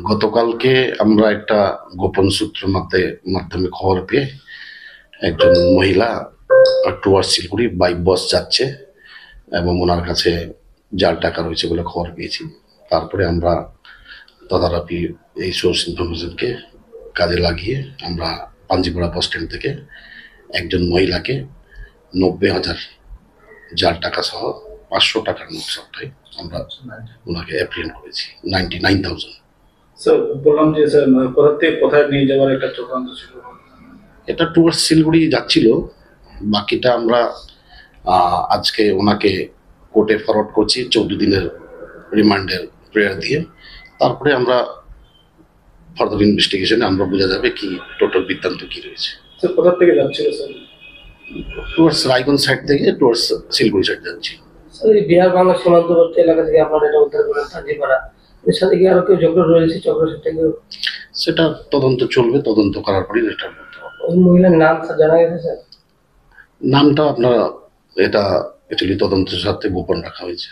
গতকালকে আমরা একটা গোপন সূত্রের মাধ্যমে খবর পেয়ে একজন মহিলা টুয়ার্ডস শিলিগুড়ি বাই বাস যাচ্ছে এবং ওনার কাছে জাল টাকা রয়েছে বলে খবর পেয়েছি। তারপরে আমরা তদারকি এই সোর্স ইনফরমেশনকে কাজে লাগিয়ে আমরা পাঞ্জিপাড়া বাস স্ট্যান্ড থেকে একজন মহিলাকে 90,000 জাল টাকা সহ 500 টাকার নোট সবটাই আমরা ওনাকে অ্যাপ্রিহেন্ড করেছি। 99,000। স্যার বললাম যে স্যার কোথা থেকে কোথায় নিয়ে যাওয়ার একটা চক্রান্ত ছিল। এটা টুয়ার্ডস শিলিগুড়ি যাচ্ছিল। বাকিটা আমরা আজকে ওনাকে কোর্টে ফরওয়ার্ড করছি 14 দিনের রিমান্ডের প্রেয়ার দিয়ে। তারপরে আমরা ফার্দার ইনভেস্টিগেশনে আমরা বোঝা যাবে কি টোটাল বৃত্তান্ত কি রয়েছে। স্যার কোথা থেকে যাচ্ছিল স্যার? টুয়ার্ডস রায়গঞ্জ সাইড থেকে টুয়ার্ডস শিলিগুড়ি সাইড যাচ্ছি। স্যার এই বিহার বাংলা সীমান্তবর্তী এলাকা থেকে আপনারা এটা উদ্ধার করেন পাঞ্জিপাড়া, এর সাথে কি আরো কেউ যুক্ত রয়েছে চক্রের সাথে কেউ? সেটা তদন্ত চলবে, তদন্ত করার পরেই এটা বলতে হবে। ওই মহিলার নাম স্যার জানা গেছে স্যার? নামটা আপনারা এটা অ্যাকচুয়ালি তদন্তের সাথে গোপন রাখা হয়েছে।